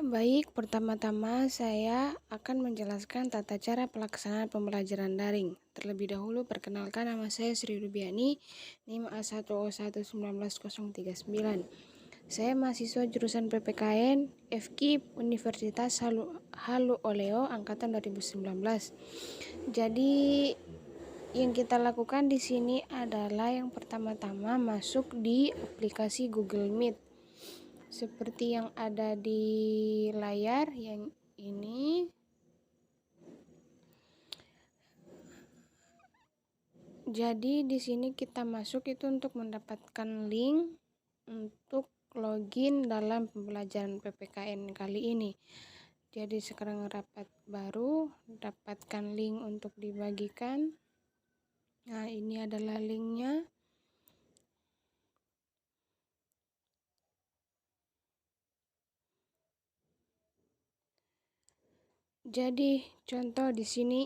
Baik, pertama-tama saya akan menjelaskan tata cara pelaksanaan pembelajaran daring. Terlebih dahulu, perkenalkan nama saya Sri Rubiani, NIM A1O11939. Saya mahasiswa jurusan PPKN FKIP Universitas Halu Oleo Angkatan 2019. Jadi yang kita lakukan di sini adalah yang pertama-tama masuk di aplikasi Google Meet. Seperti yang ada di layar yang ini. Jadi di sini kita masuk itu untuk mendapatkan link untuk login dalam pembelajaran PPKN kali ini. Jadi sekarang rapat baru, dapatkan link untuk dibagikan. Nah, ini adalah linknya. Jadi contoh di sini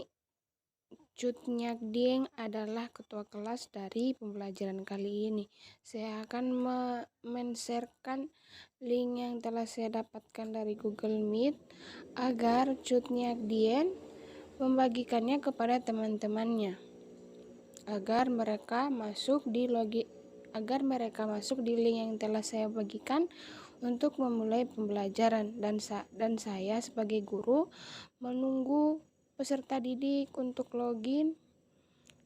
Cut Nyak Dieng adalah ketua kelas dari pembelajaran kali ini. Saya akan men-sharekan link yang telah saya dapatkan dari Google Meet agar Cut Nyak Dieng membagikannya kepada teman-temannya agar mereka masuk di link yang telah saya bagikan untuk memulai pembelajaran, dan saya sebagai guru menunggu peserta didik untuk login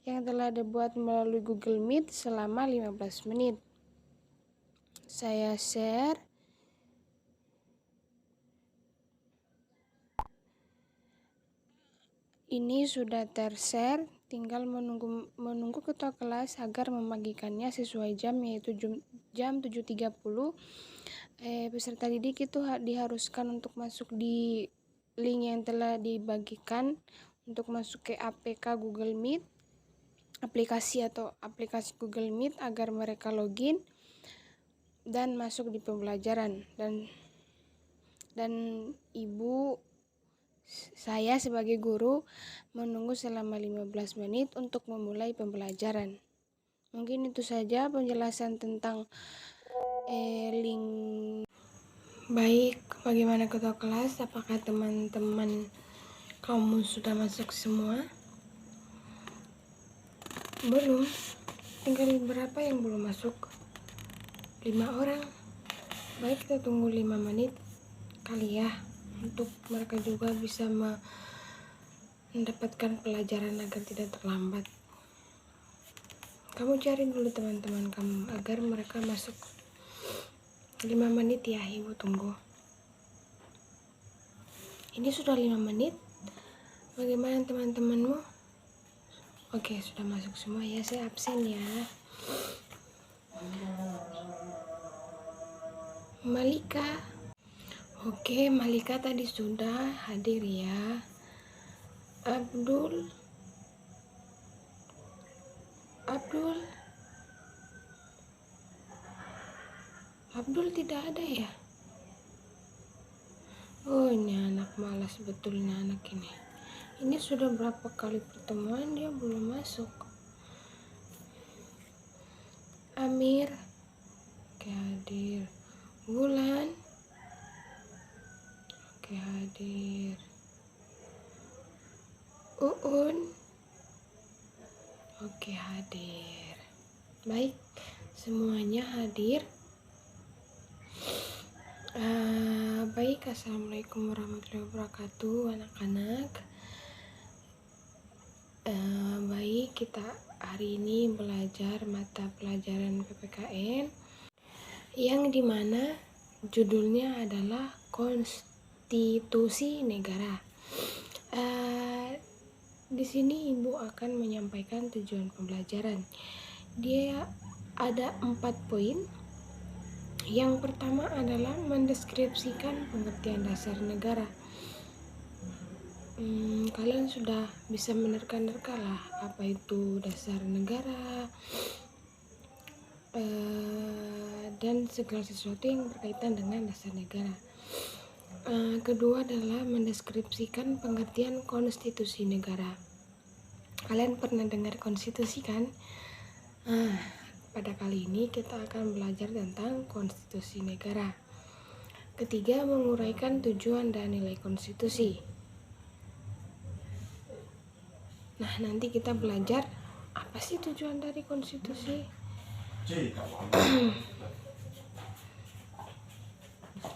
yang telah dibuat melalui Google Meet selama 15 menit. Saya share. Ini sudah tershare, tinggal menunggu ketua kelas agar membagikannya sesuai jam, yaitu jam 7.30. Peserta didik itu diharuskan untuk masuk di link yang telah dibagikan untuk masuk ke APK Google Meet, aplikasi Google Meet agar mereka login dan masuk di pembelajaran, dan ibu saya sebagai guru menunggu selama 15 menit untuk memulai pembelajaran. Mungkin itu saja penjelasan tentang link. Baik, bagaimana ketua kelas? Apakah teman-teman kamu sudah masuk semua? Belum? Tinggal berapa yang belum masuk? 5 orang. Baik, kita tunggu 5 menit kali ya, untuk mereka juga bisa mendapatkan pelajaran agar tidak terlambat. Kamu cari dulu teman-teman kamu agar mereka masuk. 5 menit ya, ibu tunggu. Ini sudah 5 menit. Bagaimana teman-temanmu? Oke, sudah masuk semua ya, saya absen ya. Malika. Oke, Malika tadi sudah hadir ya. Abdul tidak ada ya? Oh, ini anak malas betulnya anak ini. Ini sudah berapa kali pertemuan dia belum masuk. Amir, oke hadir. Wulan, oke hadir. Uun, oke hadir. Baik, semuanya hadir. Baik, assalamualaikum warahmatullahi wabarakatuh anak-anak. Baik, kita hari ini belajar mata pelajaran PPKN yang dimana judulnya adalah Konstitusi Negara. Di sini ibu akan menyampaikan tujuan pembelajaran. Dia ada 4 poin. Yang pertama adalah mendeskripsikan pengertian dasar negara. Kalian sudah bisa menerka-nerka lah apa itu dasar negara, dan segala sesuatu yang berkaitan dengan dasar negara. Kedua adalah mendeskripsikan pengertian konstitusi negara. Kalian pernah dengar konstitusi kan? Pada kali ini kita akan belajar tentang konstitusi negara. Ketiga, menguraikan tujuan dan nilai konstitusi. Nah, nanti kita belajar apa sih tujuan dari konstitusi.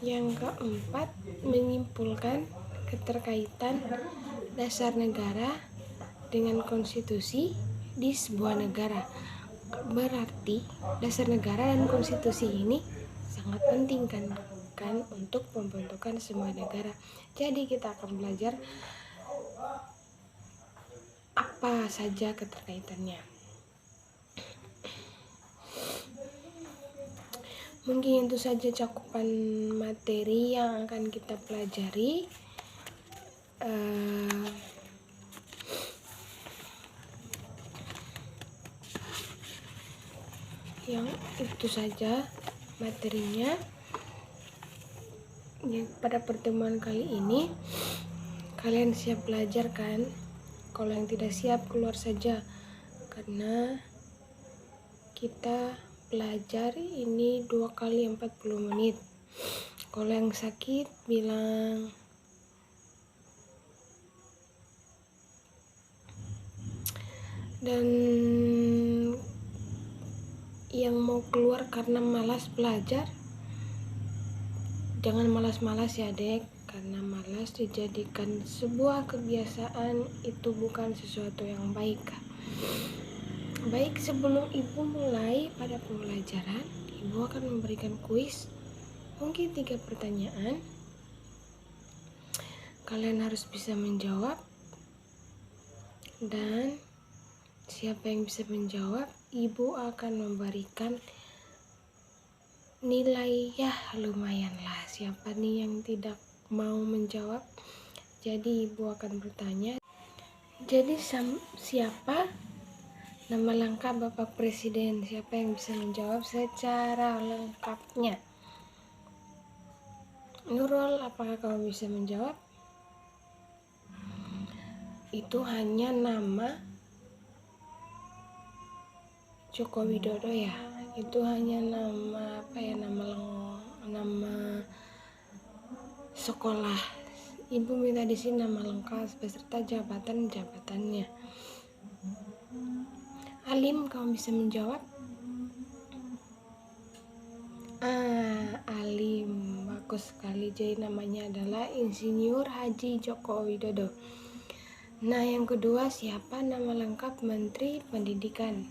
Yang keempat, menyimpulkan keterkaitan dasar negara dengan konstitusi di sebuah negara. Berarti dasar negara dan konstitusi ini sangat penting kan untuk pembentukan sebuah negara. Jadi kita akan belajar apa saja keterkaitannya. Mungkin itu saja cakupan materi yang akan kita pelajari. Yang itu saja materinya. Pada pertemuan kali ini kalian siap belajar kan? Kalau yang tidak siap keluar saja, karena kita belajar ini 2 kali 40 menit. Kalau yang sakit bilang. Dan yang mau keluar karena malas belajar, jangan malas-malas ya dek, karena malas dijadikan sebuah kebiasaan itu bukan sesuatu yang baik. Baik, sebelum ibu mulai pada pembelajaran, ibu akan memberikan kuis, mungkin 3 pertanyaan. Kalian harus bisa menjawab, dan siapa yang bisa menjawab, ibu akan memberikan nilai ya lumayan lah. Siapa nih yang tidak mau menjawab? Jadi ibu akan bertanya. Jadi siapa nama lengkap Bapak Presiden? Siapa yang bisa menjawab secara lengkapnya? Nurul, apakah kamu bisa menjawab? Itu hanya nama Joko Widodo ya. Itu hanya nama nama sekolah. Ibu minta di sini nama lengkap beserta jabatan-jabatannya. Alim, kamu bisa menjawab? Alim, bagus sekali. Jadi namanya adalah Insinyur Haji Joko Widodo. Nah, yang kedua, siapa nama lengkap Menteri Pendidikan?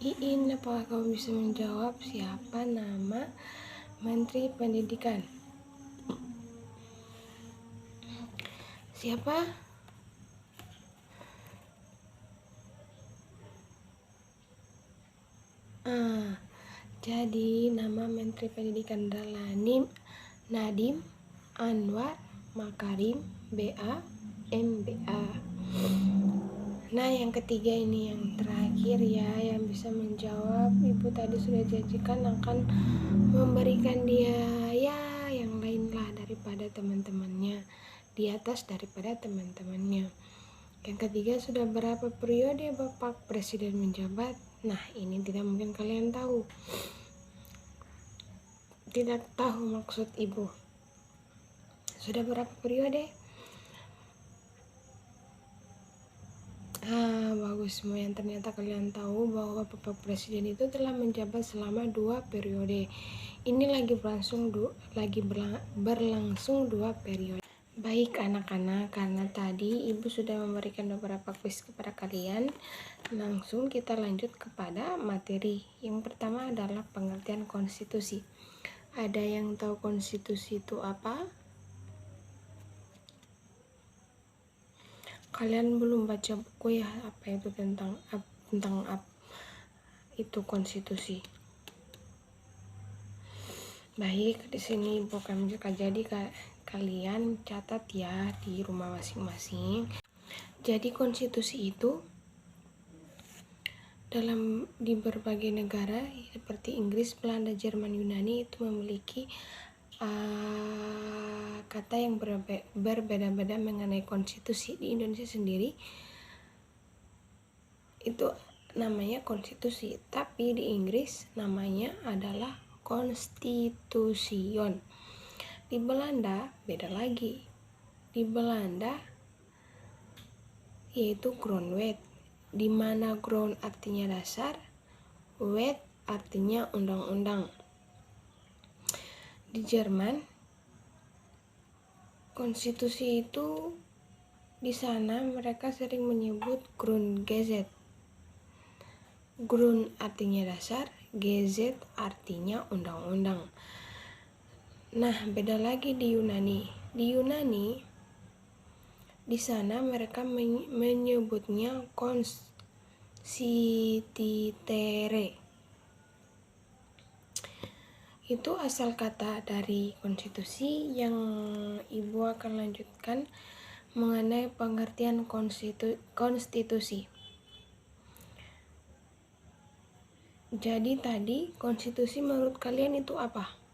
Iin, apakah kamu bisa menjawab siapa nama Menteri Pendidikan? Siapa? Jadi nama Menteri Pendidikan adalah Nadiem Anwar Makarim BA MBA. Nah, yang ketiga ini yang terakhir ya, yang bisa menjawab. Ibu tadi sudah janjikan akan memberikan dia ya yang lain lah daripada teman-temannya, di atas daripada teman-temannya. Yang ketiga, sudah berapa periode Bapak Presiden menjabat? Nah, ini tidak mungkin kalian tahu. Tidak tahu maksud ibu. Sudah berapa periode? Bagus semua yang ternyata kalian tahu bahwa Bapak Presiden itu telah menjabat selama 2 periode. Ini lagi berlangsung 2 periode. Baik anak-anak, karena tadi ibu sudah memberikan beberapa kuis kepada kalian, langsung kita lanjut kepada materi. Yang pertama adalah pengertian konstitusi. Ada yang tahu konstitusi itu apa? Kalian belum baca buku ya, apa itu tentang itu konstitusi. Baik, di sini ibu akan jadi kalian catat ya di rumah masing-masing. Jadi konstitusi itu di berbagai negara seperti Inggris, Belanda, Jerman, Yunani itu memiliki kata yang berbeda-beda mengenai konstitusi. Di Indonesia sendiri itu namanya konstitusi, tapi di Inggris namanya adalah constitution. Di Belanda beda lagi. Di Belanda yaitu grondwet, di mana grond artinya dasar, wet artinya undang-undang. Di Jerman, konstitusi itu di sana mereka sering menyebut Grundgesetz. Grund artinya dasar, Gesetz artinya undang-undang. Nah, beda lagi di Yunani. Di Yunani, di sana mereka menyebutnya constituere. Itu asal kata dari konstitusi yang Ibu akan lanjutkan mengenai pengertian konstitusi. Jadi tadi konstitusi menurut kalian itu apa?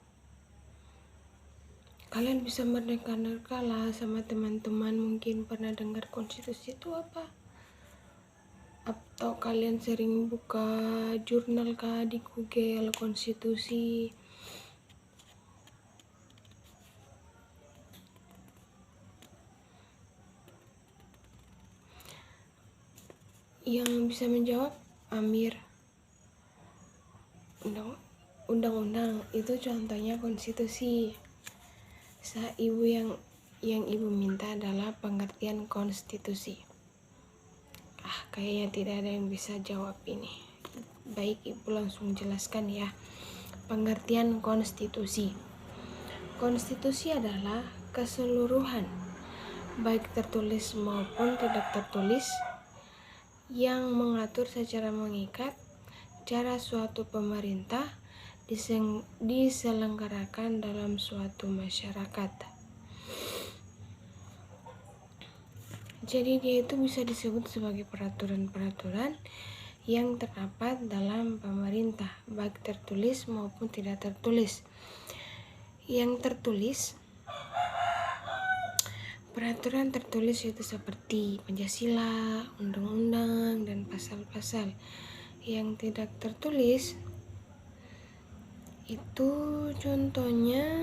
Kalian bisa menerka-nerka lah sama teman-teman, mungkin pernah dengar konstitusi itu apa? Atau kalian sering buka jurnal kah di Google konstitusi? Yang bisa menjawab Amir. Undang-undang itu contohnya konstitusi. Ibu yang Ibu minta adalah pengertian konstitusi. Kayaknya tidak ada yang bisa jawab ini. Baik, Ibu langsung jelaskan ya. Pengertian konstitusi. Konstitusi adalah keseluruhan, baik tertulis maupun tidak tertulis, yang mengatur secara mengikat cara suatu pemerintah diselenggarakan dalam suatu masyarakat. Jadi dia itu bisa disebut sebagai peraturan-peraturan yang terdapat dalam pemerintah, baik tertulis maupun tidak tertulis. Yang tertulis, peraturan tertulis itu seperti Pancasila, undang-undang, dan pasal-pasal. Yang tidak tertulis itu contohnya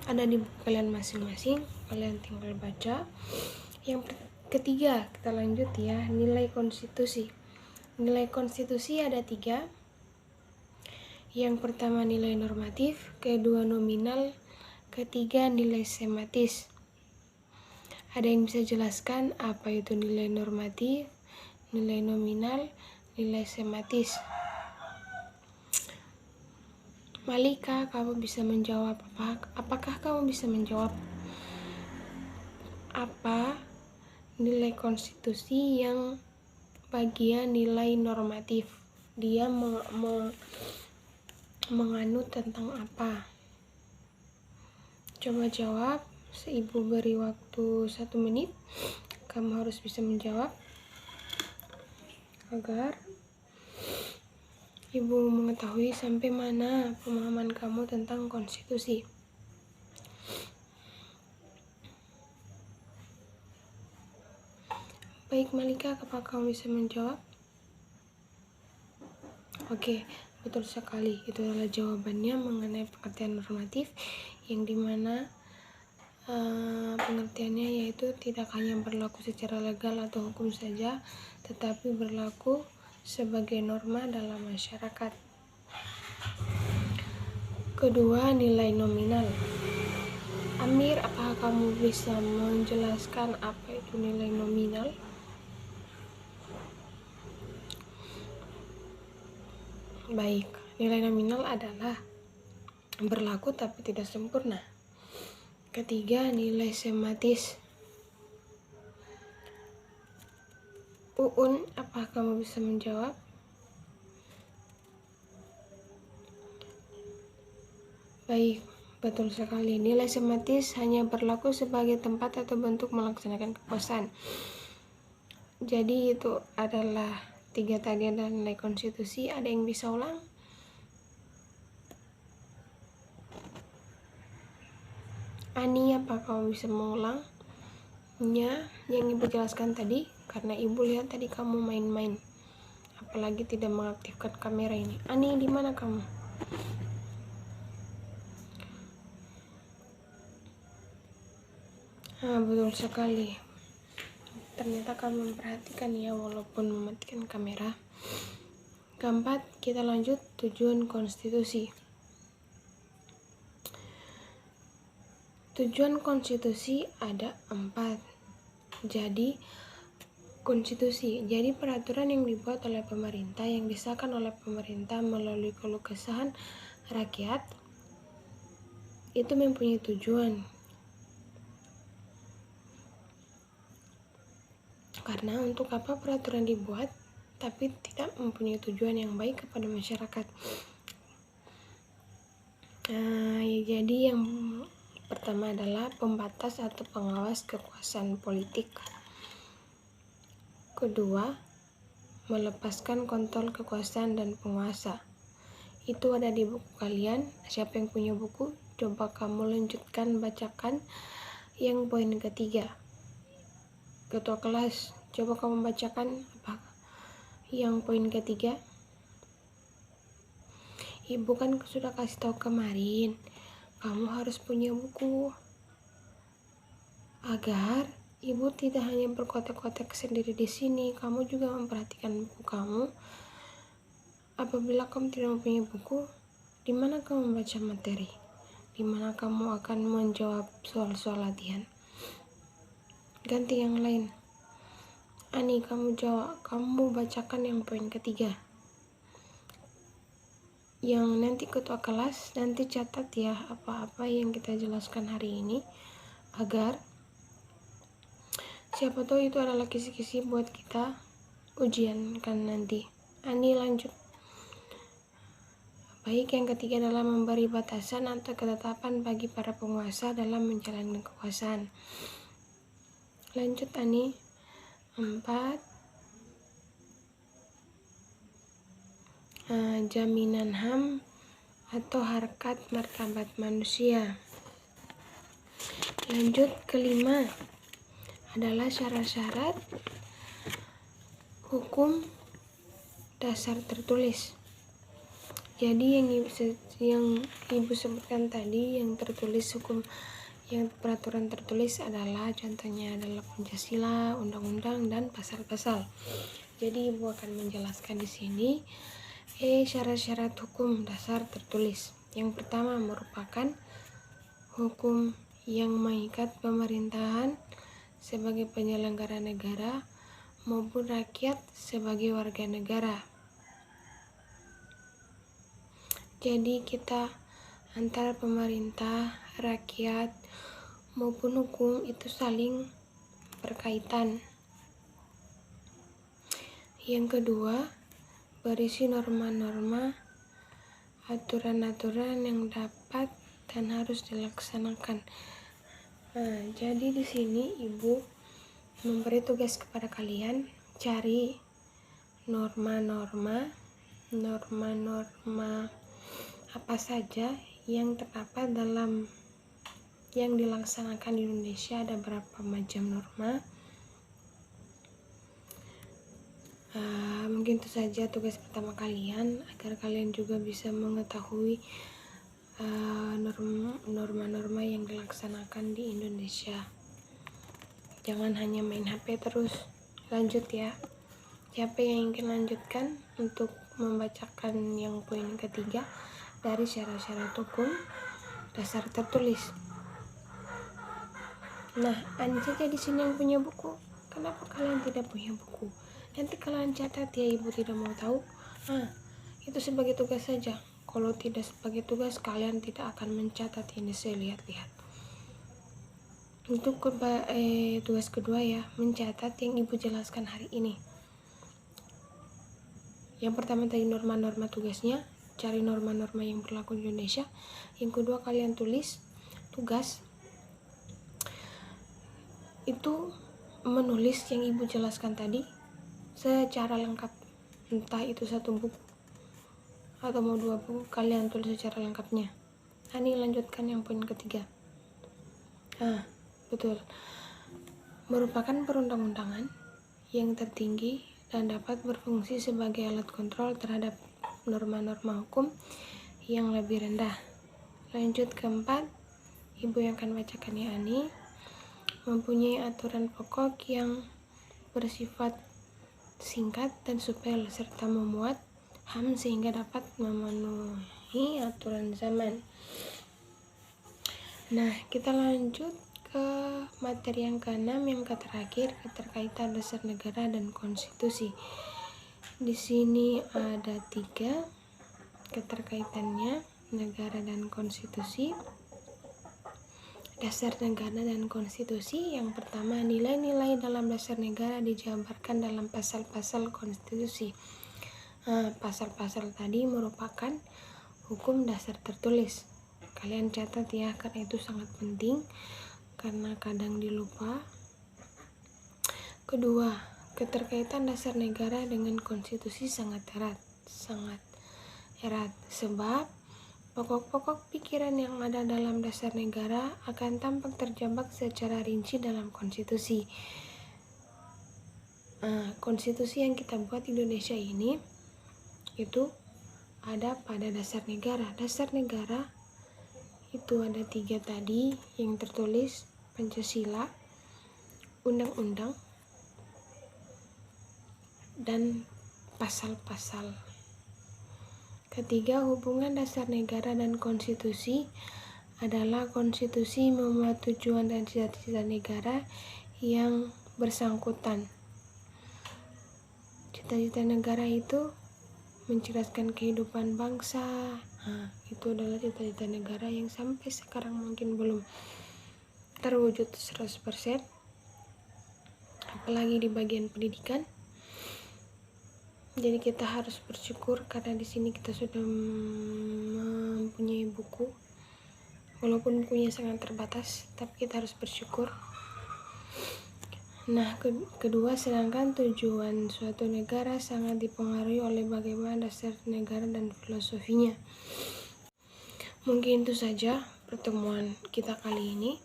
ada di buku kalian masing-masing, kalian tinggal baca. Yang ketiga, kita lanjut ya, nilai konstitusi. Nilai konstitusi ada 3. Yang pertama nilai normatif, kedua nominal, ketiga nilai sematis. Ada yang bisa jelaskan apa itu nilai normatif, nilai nominal, nilai sematis? Malika, kamu bisa menjawab apakah kamu bisa menjawab apa nilai konstitusi yang bagian nilai normatif? Dia menganut tentang apa? Coba jawab. Ibu beri waktu 1 menit. Kamu harus bisa menjawab agar Ibu mengetahui sampai mana pemahaman kamu tentang konstitusi. Baik Malika, apakah kamu bisa menjawab? Oke, betul sekali. Itu adalah jawabannya mengenai pengertian normatif, yang dimana pengertiannya yaitu tidak hanya berlaku secara legal atau hukum saja, tetapi berlaku sebagai norma dalam masyarakat. Kedua, nilai nominal. Amir, apakah kamu bisa menjelaskan apa itu nilai nominal? Baik, nilai nominal adalah berlaku tapi tidak sempurna. Ketiga, nilai sematis. Uun, apakah kamu bisa menjawab? Baik, betul sekali. Nilai sematis hanya berlaku sebagai tempat atau bentuk melaksanakan kekuasaan. Jadi itu adalah 3 tadi adalah nilai konstitusi. Ada yang bisa ulang? Ani, apa kamu bisa mengulangnya yang Ibu jelaskan tadi? Karena Ibu lihat tadi kamu main-main. Apa apalagi tidak mengaktifkan kamera ini. Ani, di mana kamu? Betul sekali. Ternyata kamu memperhatikan ya, walaupun mematikan kamera. Keempat, kita lanjut tujuan konstitusi. Tujuan konstitusi ada 4. Jadi, konstitusi. Jadi peraturan yang dibuat oleh pemerintah, yang disahkan oleh pemerintah melalui keluh kesahan rakyat, itu mempunyai tujuan. Karena untuk apa peraturan dibuat tapi tidak mempunyai tujuan yang baik kepada masyarakat. Jadi yang pertama adalah pembatas atau pengawas kekuasaan politik. Kedua, melepaskan kontrol kekuasaan dan penguasa. Itu ada di buku kalian. Siapa yang punya buku? Coba kamu lanjutkan, bacakan yang poin ketiga. Ketua kelas, coba kamu bacakan apa yang poin ketiga. Ibu kan sudah kasih tahu kemarin, kamu harus punya buku agar ibu tidak hanya berkotek-kotek sendiri di sini. Kamu juga memperhatikan buku kamu. Apabila kamu tidak mempunyai buku, di mana kamu membaca materi? Di mana kamu akan menjawab soal-soal latihan? Ganti yang lain. Ani, kamu bacakan yang poin ketiga. Yang nanti ketua kelas, nanti catat ya apa-apa yang kita jelaskan hari ini, agar siapa tahu itu adalah kisi-kisi buat kita ujian kan nanti. Ani, lanjut. Baik, yang ketiga adalah memberi batasan atau ketetapan bagi para penguasa dalam menjalankan kekuasaan. Lanjut Ani. 4. Jaminan HAM atau harkat martabat manusia. Lanjut kelima adalah syarat-syarat hukum dasar tertulis. Jadi yang ibu sebutkan tadi, yang tertulis hukum, yang peraturan tertulis adalah contohnya adalah Pancasila, undang-undang, dan pasal-pasal. Jadi ibu akan menjelaskan di sini syarat-syarat hukum dasar tertulis. Yang pertama merupakan hukum yang mengikat pemerintahan sebagai penyelenggara negara maupun rakyat sebagai warga negara. Jadi kita antara pemerintah, rakyat maupun hukum itu saling berkaitan. Yang kedua, berisi norma-norma, aturan-aturan yang dapat dan harus dilaksanakan. Jadi di sini ibu memberi tugas kepada kalian cari norma-norma apa saja yang terdapat dalam yang dilaksanakan di Indonesia. Ada berapa macam norma. Mungkin itu saja tugas pertama kalian, agar kalian juga bisa mengetahui norma-norma yang dilaksanakan di Indonesia. Jangan hanya main HP terus. Lanjut ya. Siapa yang ingin lanjutkan untuk membacakan yang poin ketiga dari syarat-syarat hukum dasar tertulis? Nah, Ani saja di sini yang punya buku. Kenapa kalian tidak punya buku? Nanti kalian catat ya, ibu tidak mau tahu. Itu sebagai tugas saja. Kalau tidak sebagai tugas, kalian tidak akan mencatat ini. Saya lihat-lihat. Untuk tugas kedua ya, mencatat yang ibu jelaskan hari ini. Yang pertama tadi norma-norma tugasnya, cari norma-norma yang berlaku di Indonesia. Yang kedua, kalian tulis tugas itu menulis yang ibu jelaskan tadi secara lengkap, entah itu satu buku atau mau 2 buku, kalian tulis secara lengkapnya. Ani, lanjutkan yang poin ketiga. Betul, merupakan perundang-undangan yang tertinggi dan dapat berfungsi sebagai alat kontrol terhadap norma-norma hukum yang lebih rendah. Lanjut keempat, Ibu yang akan bacakan ya Ani, mempunyai aturan pokok yang bersifat singkat dan supel serta memuat HAM sehingga dapat memenuhi aturan zaman. Nah, kita lanjut ke materi yang keenam, yang terakhir, keterkaitan dasar negara dan konstitusi. Di sini ada 3 keterkaitannya, negara dan konstitusi. Dasar negara dan konstitusi. Yang pertama, nilai-nilai dalam dasar negara dijabarkan dalam pasal-pasal konstitusi. Pasal-pasal tadi merupakan hukum dasar tertulis. Kalian catat ya, karena itu sangat penting karena kadang dilupa. Kedua, keterkaitan dasar negara dengan konstitusi sangat erat sebab pokok-pokok pikiran yang ada dalam dasar negara akan tampak terjebak secara rinci dalam konstitusi. Konstitusi yang kita buat di Indonesia ini itu ada pada dasar negara. Dasar negara itu ada 3 tadi yang tertulis, Pancasila, undang-undang, dan pasal-pasal. Ketiga, hubungan dasar negara dan konstitusi adalah konstitusi memuat tujuan dan cita-cita negara yang bersangkutan. Cita-cita negara itu mencerdaskan kehidupan bangsa. Itu adalah cita-cita negara yang sampai sekarang mungkin belum terwujud 100%, apalagi di bagian pendidikan. Jadi kita harus bersyukur karena di sini kita sudah mempunyai buku, walaupun bukunya sangat terbatas, tapi kita harus bersyukur. Nah, kedua, sedangkan tujuan suatu negara sangat dipengaruhi oleh bagaimana dasar negara dan filosofinya. Mungkin itu saja pertemuan kita kali ini.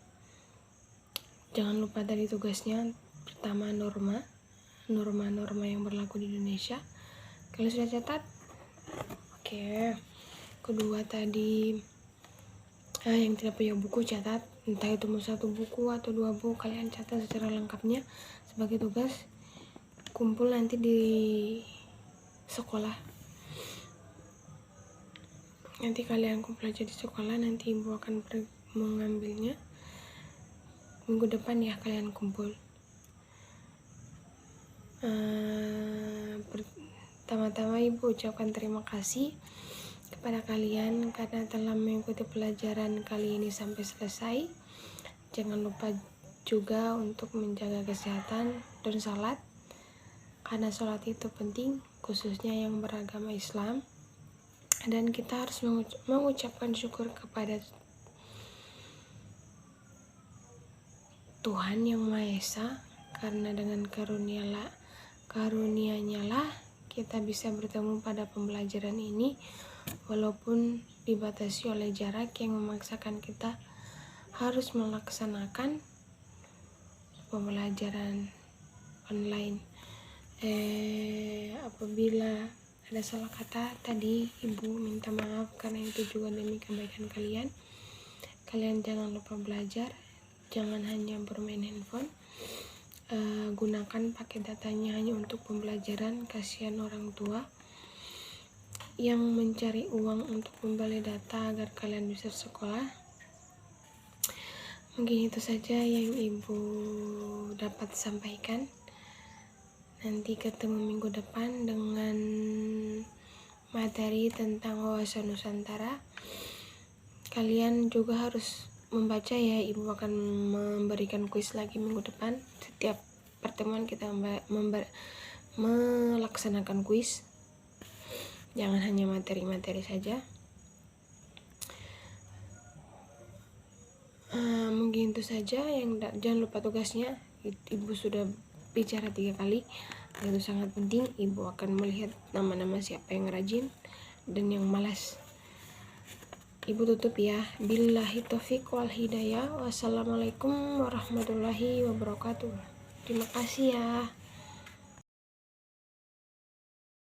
Jangan lupa tadi tugasnya, pertama norma-norma yang berlaku di Indonesia. Kalian sudah catat? Oke. Kedua tadi, yang tidak punya buku catat, entah itu mau 1 buku atau 2 buku, kalian catat secara lengkapnya sebagai tugas. Kumpul nanti di sekolah. Nanti kalian kumpul aja di sekolah, nanti ibu akan mengambilnya. Minggu depan ya kalian kumpul. Pertama-tama ibu ucapkan terima kasih kepada kalian karena telah mengikuti pelajaran kali ini sampai selesai. Jangan lupa juga untuk menjaga kesehatan dan sholat, karena sholat itu penting, khususnya yang beragama Islam. Dan kita harus mengucapkan syukur kepada Tuhan Yang Maha Esa, karena dengan karunia-Nya lah kita bisa bertemu pada pembelajaran ini, walaupun dibatasi oleh jarak yang memaksakan kita harus melaksanakan pembelajaran online. Apabila ada salah kata tadi, ibu minta maaf karena itu juga demi kebaikan kalian. Kalian jangan lupa belajar, jangan hanya bermain handphone. Gunakan paket datanya hanya untuk pembelajaran. Kasihan orang tua yang mencari uang untuk membeli data agar kalian bisa sekolah. Mungkin itu saja yang ibu dapat sampaikan. Nanti ketemu minggu depan dengan materi tentang wawasan Nusantara. Kalian juga harus membaca ya, ibu akan memberikan kuis lagi minggu depan. Setiap pertemuan kita melaksanakan kuis, jangan hanya materi-materi saja. Mungkin itu saja, jangan lupa tugasnya. Ibu sudah bicara 3 kali, itu sangat penting. Ibu akan melihat nama-nama siapa yang rajin dan yang malas. Ibu tutup ya. Billahi taufiq wal hidayah. Wassalamualaikum warahmatullahi wabarakatuh. Terima kasih ya.